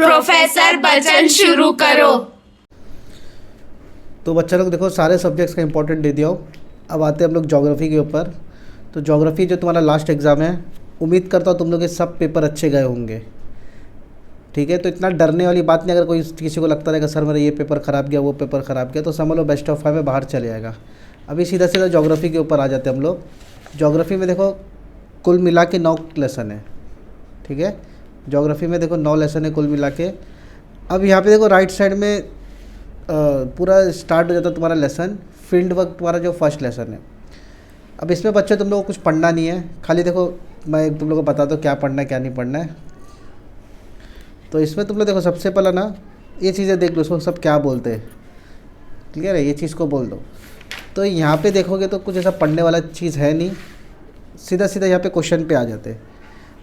Professor Bachchan शुरू करो। तो बच्चा लोग देखो, सारे सब्जेक्ट्स का इंपॉर्टेंट दे दिया हो। अब आते हैं हम लोग ज्योग्राफी के ऊपर। तो ज्योग्राफी जो तुम्हारा लास्ट एग्ज़ाम है, उम्मीद करता हूँ तुम लोग के सब पेपर अच्छे गए होंगे। ठीक है, तो इतना डरने वाली बात नहीं। अगर कोई किसी को लगता रहेगा सर मेरा ये पेपर ख़राब गया, वो पेपर ख़राब गया, तो समझ लो बेस्ट ऑफ 5 में बाहर चले जाएगा। अभी सीधा सीधा ज्योग्राफी के ऊपर आ जाते हैं हम लोग। ज्योग्राफी में देखो कुल मिला के 9 लेसन है। ठीक है, ज्योग्राफी में देखो 9 लेसन है कुल मिला के। अब यहाँ पे देखो राइट साइड में पूरा स्टार्ट हो जाता है तुम्हारा लेसन, फील्ड वर्क तुम्हारा जो फर्स्ट लेसन है। अब इसमें बच्चे तुम लोगों को कुछ पढ़ना नहीं है, खाली देखो मैं तुम लोगों को बताता हूँ क्या पढ़ना है क्या नहीं पढ़ना है। तो इसमें तुम लोग देखो सबसे पहला ना ये चीज़ें देख लो, उसको सब क्या बोलते हैं। क्लियर है, ये चीज़ को बोल दो। तो यहाँ पे देखोगे तो कुछ ऐसा पढ़ने वाला चीज़ है नहीं, सीधा सीधा यहाँ पे क्वेश्चन पे आ जाते हैं।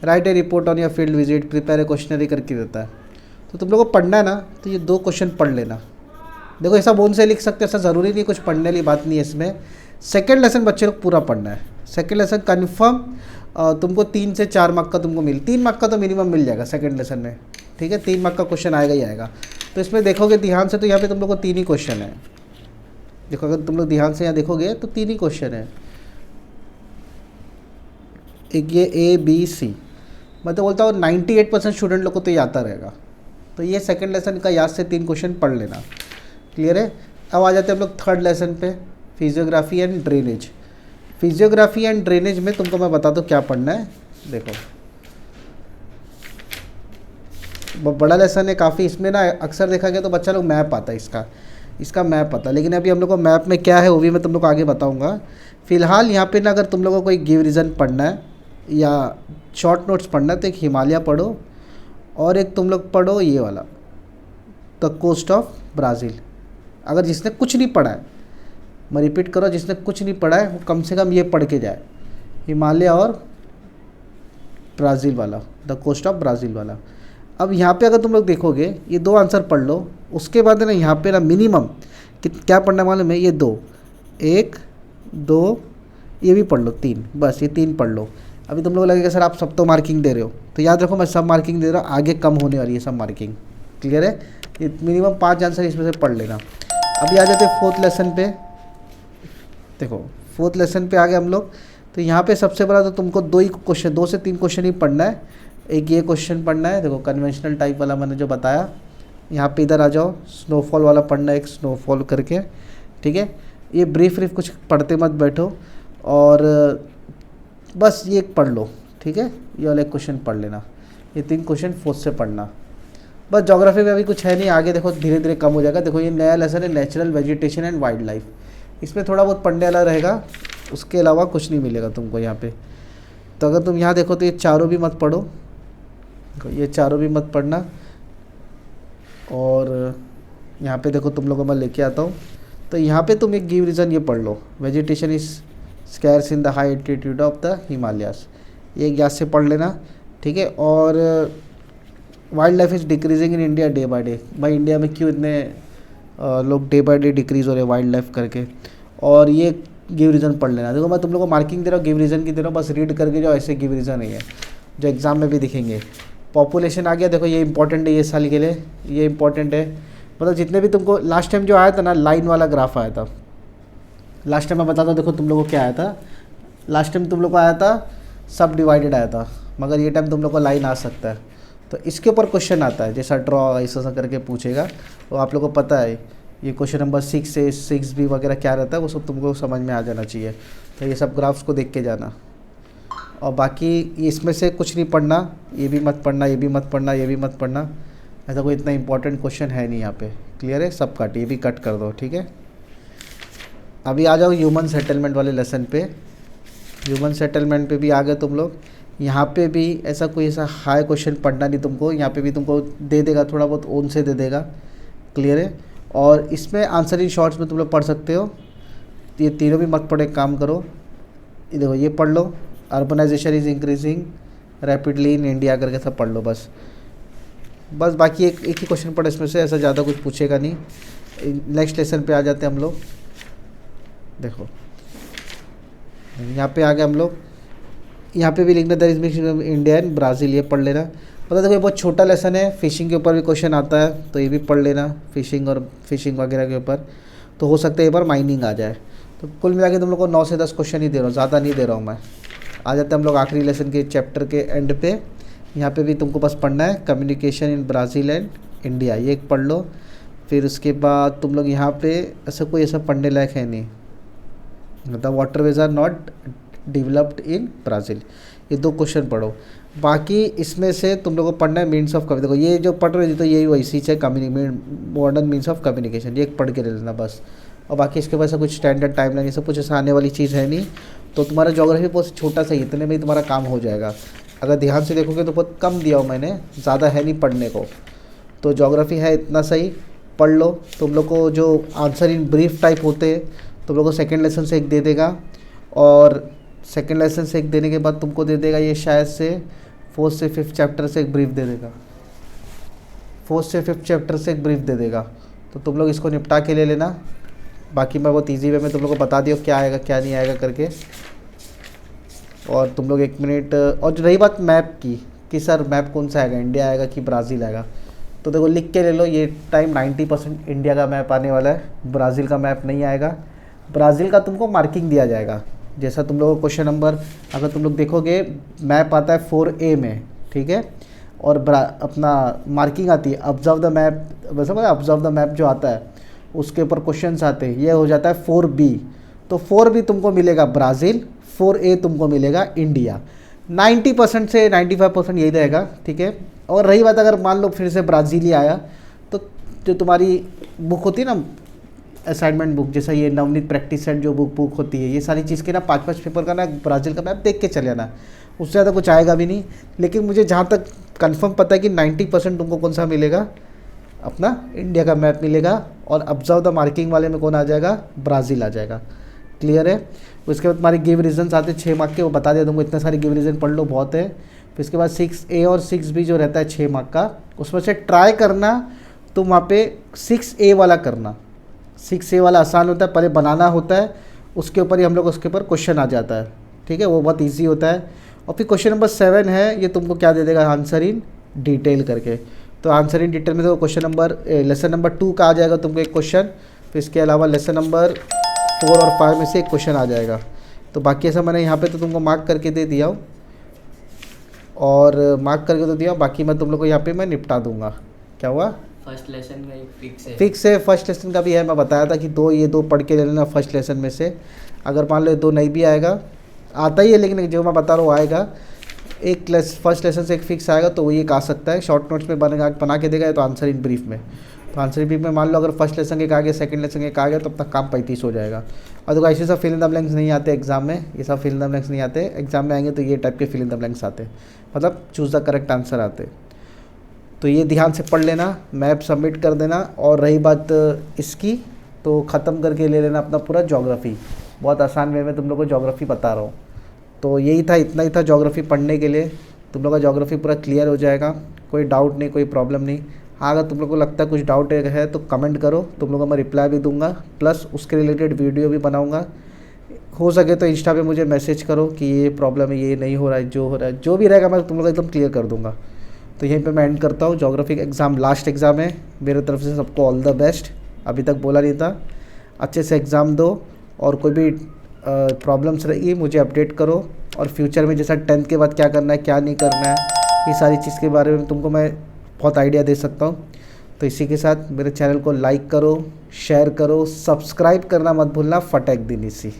Right A report on your field visit, prepare a questionnaire करके देता है। तो तुम लोग को पढ़ना है ना, तो ये 2 क्वेश्चन पढ़ लेना। देखो ऐसा बोन से लिख सकते, ऐसा ज़रूरी नहीं, कुछ पढ़ने वाली बात नहीं है इसमें। सेकेंड लेसन बच्चे लोग पूरा पढ़ना है। सेकेंड लेसन कन्फर्म तुमको 3 से 4 मार्क का तुमको 3 मार्क का तो मिनिमम मिल जाएगा सेकेंड लेसन में। ठीक है, 3 मार्क का क्वेश्चन आएगा ही आएगा। तो इसमें देखोगे ध्यान से, तो यहाँ पे तुम लोग को 3 ही क्वेश्चन है। देखो अगर तुम लोग ध्यान से यहाँ देखोगे तो 3 ही क्वेश्चन है। एक ये A, B, C, मैं तो बोलता हूँ 98% स्टूडेंट लोग को तो ये आता रहेगा। तो ये सेकंड लेसन का याद से 3 क्वेश्चन पढ़ लेना। क्लियर है। अब आ जाते हैं हम लोग थर्ड लेसन पे, physiography and drainage. Physiography and drainage में तुमको मैं बता दूँ क्या पढ़ना है। देखो बड़ा लेसन है काफ़ी। इसमें ना अक्सर देखा गया तो बच्चा लोग मैप आता है, इसका मैप आता है। लेकिन अभी हम लोग को मैप में क्या है वो भी मैं तुम लोग को आगे बताऊंगा। फिलहाल यहाँ पे ना अगर तुम लोगों को कोई गिव रीज़न पढ़ना है या शॉर्ट नोट्स पढ़ना है तो एक हिमालय पढ़ो और एक तुम लोग पढ़ो ये वाला द कोस्ट ऑफ ब्राज़ील। अगर जिसने कुछ नहीं पढ़ा है, मैं रिपीट करो, जिसने कुछ नहीं पढ़ा है वो कम से कम ये पढ़ के जाए, हिमालय और ब्राज़ील वाला, द कोस्ट ऑफ ब्राज़ील वाला। अब यहाँ पे अगर तुम लोग देखोगे ये 2 आंसर पढ़ लो, उसके बाद है ना यहाँ पे ना मिनिमम क्या पढ़ना मालूम है, ये 2, 1, 2, ये भी पढ़ लो 3, बस ये 3 पढ़ लो। अभी तुम लोग लगेगा सर आप सब तो मार्किंग दे रहे हो, तो याद रखो मैं सब मार्किंग दे रहा हूँ, आगे कम होने वाली है सब मार्किंग। क्लियर है, ये मिनिमम 5 आंसर इसमें से पढ़ लेना। अभी आ जाते हैं 4th लेसन पे। देखो 4th लेसन पे आ गए हम लोग। तो यहाँ पे सबसे बड़ा तो तुमको 2 से 3 क्वेश्चन ही पढ़ना है। एक ये क्वेश्चन पढ़ना है, देखो कन्वेंशनल टाइप वाला मैंने जो बताया। यहाँ पे इधर आ जाओ, स्नोफॉल वाला पढ़ना है, एक स्नोफॉल करके। ठीक है, ये ब्रीफ कुछ पढ़ते मत बैठो और बस ये एक पढ़ लो। ठीक है, ये वाला एक क्वेश्चन पढ़ लेना। ये 3 क्वेश्चन 4th से पढ़ना। बस ज्योग्राफी में अभी कुछ है नहीं, आगे देखो धीरे धीरे कम हो जाएगा। देखो ये नया लेसन है, natural vegetation and wild life. इसमें थोड़ा बहुत पढ़ने वाला रहेगा, उसके अलावा कुछ नहीं मिलेगा तुमको यहाँ पे। तो अगर तुम यहाँ देखो तो ये चारों भी मत पढ़ो, ये चारों भी मत पढ़ना। और यहाँ पे देखो तुम लोगों को मैं लेके आता हूँ। तो यहाँ पे तुम एक गिव रीज़न ये पढ़ लो, vegetation is scarce in the high altitude of the Himalayas, ये एक याद से पढ़ लेना। ठीक है, और wildlife is decreasing in India day by day. भाई इंडिया में क्यों इतने लोग डे बाय डे डिक्रीज़ हो रहे हैं वाइल्ड लाइफ करके, और ये गिव रीज़न पढ़ लेना। देखो मैं तुम लोगों को मार्किंग दे रहा हूँ, गिव रीज़न की दे रहा हूँ, बस रीड करके जाओ, ऐसे गिव रीज़न नहीं है जो एग्ज़ाम में भी दिखेंगे। पॉपुलेशन आ गया, देखो ये इंपॉर्टेंट है, ये साल के लिए ये इंपॉर्टेंट है। मतलब जितने भी तुमको लास्ट टाइम जो आया था ना लाइन वाला ग्राफ आया था, लास्ट टाइम मैं बताता हूँ। देखो तुम लोगों को क्या आया था, लास्ट टाइम तुम लोग को आया था सब डिवाइडेड आया था, मगर ये टाइम तुम लोग को लाइन आ सकता है। तो इसके ऊपर क्वेश्चन आता है, जैसा ड्रॉ ऐसा करके पूछेगा, तो आप लोग को पता है ये क्वेश्चन नंबर 6A 6B वगैरह क्या रहता है, वो सब तुमको समझ में आ जाना चाहिए। तो ये सब ग्राफ्स को देख के जाना। और बाकी इसमें से कुछ नहीं पढ़ना, ये भी मत पढ़ना, ये भी मत पढ़ना, ये भी मत पढ़ना। ऐसा कोई इतना इंपॉर्टेंट क्वेश्चन है नहीं यहाँ पे। क्लियर है, सब कट, ये भी कट कर दो। ठीक है, अभी आ जाओ ह्यूमन सेटलमेंट वाले लेसन पे। ह्यूमन सेटलमेंट पे भी आ गए तुम लोग। यहाँ पे भी ऐसा कोई ऐसा हाई क्वेश्चन पढ़ना नहीं तुमको, यहाँ पे भी तुमको दे देगा, थोड़ा बहुत ओन से दे देगा। क्लियर है, और इसमें आंसर इन शॉर्ट्स में तुम लोग पढ़ सकते हो। ये तीनों भी मत पढ़े, काम करो, ये देखो ये पढ़ लो, urbanisation is increasing rapidly in India करके सब पढ़ लो बस। बाकी एक ही क्वेश्चन पढ़ो इसमें से, ऐसा ज़्यादा कुछ पूछेगा नहीं। नेक्स्ट लेसन पे आ जाते हैं हम लोग। देखो यहाँ पे आ गए हम लोग, यहाँ पे भी लिखना there is mix India and Brazil, ये पढ़ लेना। मतलब देखो ये बहुत छोटा लेसन है, फिशिंग के ऊपर भी क्वेश्चन आता है तो ये भी पढ़ लेना, फिशिंग और फिशिंग वगैरह के ऊपर। तो हो सकता है एक बार माइनिंग आ जाए। तो कुल मिला के तुम लोग को 9 से 10 क्वेश्चन ही दे रहा हूँ, ज़्यादा नहीं दे रहा हूँ मैं। आ जाते हैं हम लोग आखिरी लेसन के चैप्टर के एंड पे। यहाँ पे भी तुमको बस पढ़ना है communication in Brazil and India, ये एक पढ़ लो। फिर उसके बाद तुम लोग यहाँ पे ऐसा कोई ऐसा पढ़ने लायक है नहीं, the waterways are not developed in Brazil, ये 2 क्वेश्चन पढ़ो। बाकी इसमें से तुम लोगों को पढ़ना है मीन्स ऑफ कम्युनिकेशन। देखो ये जो पढ़ रहे हो तो यही वैसी है मॉडर्न मीन्स ऑफ कम्युनिकेशन, ये एक पढ़ के ले लेना बस। और बाकी इसके पास कुछ स्टैंडर्ड टाइमलाइन ये सब कुछ ऐसा आने वाली चीज़ है नहीं। तो तुम्हारा ज्योग्राफी बहुत छोटा सा ही, इतने में ही तुम्हारा काम हो जाएगा। अगर ध्यान से देखोगे तो बहुत कम दिया हूँ मैंने, ज़्यादा है नहीं पढ़ने को। तो ज्योग्राफी है इतना सही, पढ़ लो। तुम लोग को जो आंसर इन ब्रीफ टाइप होते हैं तुम लोग को सेकेंड लेसन से एक दे देगा, और सेकेंड लेसन से एक देने के बाद तुमको दे देगा ये शायद से 4th से 5th चैप्टर से एक ब्रीफ दे देगा, 4th से 5th चैप्टर से एक ब्रीफ दे देगा। तो तुम लोग इसको निपटा के ले लेना। बाकी मैं बहुत ईजी वे में तुम लोग को बता दिया क्या आएगा क्या नहीं आएगा करके। और तुम लोग 1 मिनट, और जो रही बात मैप की कि सर मैप कौन सा आएगा, इंडिया आएगा कि ब्राज़ील आएगा, तो देखो लिख के ले लो, ये टाइम 90% इंडिया का मैप आने वाला है, ब्राज़ील का मैप नहीं आएगा। ब्राज़ील का तुमको मार्किंग दिया जाएगा, जैसा तुम लोगों को क्वेश्चन नंबर अगर तुम लोग देखोगे मैप आता है 4A में, ठीक है, और अपना मार्किंग आती है ऑब्जर्व द मैप, वैसा मतलब ऑब्जर्व द मैप जो आता है उसके ऊपर क्वेश्चंस आते हैं, ये हो जाता है 4B। तो 4B तुमको मिलेगा ब्राज़ील, 4A तुमको मिलेगा इंडिया। 90% से 95% यही रहेगा, ठीक है। और रही बात अगर मान लो फिर से ब्राज़ील ही आया तो जो तुम्हारी बुक होती है ना असाइनमेंट बुक, जैसा ये नवनीत प्रैक्टिस सेट जो बुक होती है, ये सारी चीज़ के ना 5-5 पेपर का ना ब्राज़ील का मैप देख के चले जाना, उससे ज़्यादा कुछ आएगा भी नहीं। लेकिन मुझे जहाँ तक कंफर्म पता है कि 90% तुमको कौन सा मिलेगा, अपना इंडिया का मैप मिलेगा, और ऑब्जर्व द मार्किंग वाले में कौन आ जाएगा, ब्राज़ील आ जाएगा। क्लियर है। उसके बाद तुम्हारे गिव रीजन्स आते हैं 6 मार्क के, वो बता दिया तुमको, इतने सारे गिव रीजन पढ़ लो बहुत है। फिर इसके बाद 6A और 6B जो रहता है 6 मार्क का, उसमें से ट्राई करना तुम वहाँ पे 6A वाला करना। 6A वाला आसान होता है, पहले बनाना होता है, उसके ऊपर ही हम लोग उसके ऊपर क्वेश्चन आ जाता है, ठीक है, वो बहुत ईजी होता है। और फिर क्वेश्चन नंबर 7 है, ये तुमको क्या दे देगा, आंसर इन डिटेल करके। तो आंसर इन डिटेल में तो क्वेश्चन नंबर लेसन नंबर 2 का आ जाएगा तुमको एक क्वेश्चन, फिर इसके अलावा लेसन नंबर 4 और 5 में से एक क्वेश्चन आ जाएगा। तो बाकी ऐसा मैंने यहाँ पे तो तुमको मार्क करके दे दिया हूँ, और मार्क करके तो दिया, बाकी मैं तुम लोग को यहाँ पे मैं निपटा दूंगा। क्या हुआ, फर्स्ट लेसन का एक फिक्स है, फर्स्ट लेसन का भी है, मैं बताया था कि ये दो पढ़ के ले लेना फर्स्ट लेसन में से। अगर मान लो 2 नहीं भी आएगा, आता ही है, लेकिन जो मैं बता रहा हूँ आएगा, एक फर्स्ट लेसन से एक फिक्स आएगा तो वो ये आ सकता है, शॉर्ट नोट्स में बना के देगा, तो आंसर इन ब्रीफ में। तो आंसर इन ब्रीफ में मान लो अगर फर्स्ट लेसन एक आ गया, सेकंड लेसन एक आ गया, तो अपना काम 35 हो जाएगा। और देखो ऐसे सब फिल इन द ब्लैंक्स नहीं आते एग्जाम में, ये सब फिल इन द ब्लैंक्स नहीं आते एग्जाम में, आएंगे तो ये टाइप के फिल इन द ब्लैंक्स आते हैं, मतलब चूज़ द करेक्ट आंसर आते। तो ये ध्यान से पढ़ लेना, मैप सबमिट कर देना। और रही बात इसकी, तो ख़त्म करके ले लेना अपना पूरा ज्योग्राफी, बहुत आसान वे में तुम लोग को ज्योग्राफी बता रहा हूँ। तो यही था, इतना ही था ज्योग्राफी पढ़ने के लिए, तुम लोग का ज्योग्राफी पूरा क्लियर हो जाएगा, कोई डाउट नहीं, कोई प्रॉब्लम नहीं। हाँ, अगर तुम लोग को लगता है कुछ डाउट है तो कमेंट करो, तुम लोगों को मैं रिप्लाई भी दूंगा, प्लस उसके रिलेटेड वीडियो भी बनाऊंगा। हो सके तो इंस्टा पे मुझे मैसेज करो कि ये प्रॉब्लम है, ये नहीं हो रहा है, जो हो रहा है, जो भी रहेगा मैं तुम लोग एकदम क्लियर कर दूंगा। तो यहीं पे मैं एंड करता हूँ। ज्योग्राफी का एग्ज़ाम लास्ट एग्ज़ाम है, मेरे तरफ से सबको ऑल द बेस्ट। अभी तक बोला नहीं था, अच्छे से एग्ज़ाम दो, और कोई भी प्रॉब्लम्स रही मुझे अपडेट करो। और फ्यूचर में जैसा 10th के बाद क्या करना है क्या नहीं करना है, ये सारी चीज़ के बारे में तुमको मैं बहुत आइडिया दे सकता हूँ। तो इसी के साथ मेरे चैनल को लाइक करो, शेयर करो, सब्सक्राइब करना मत भूलना। फटेक दिन इसी।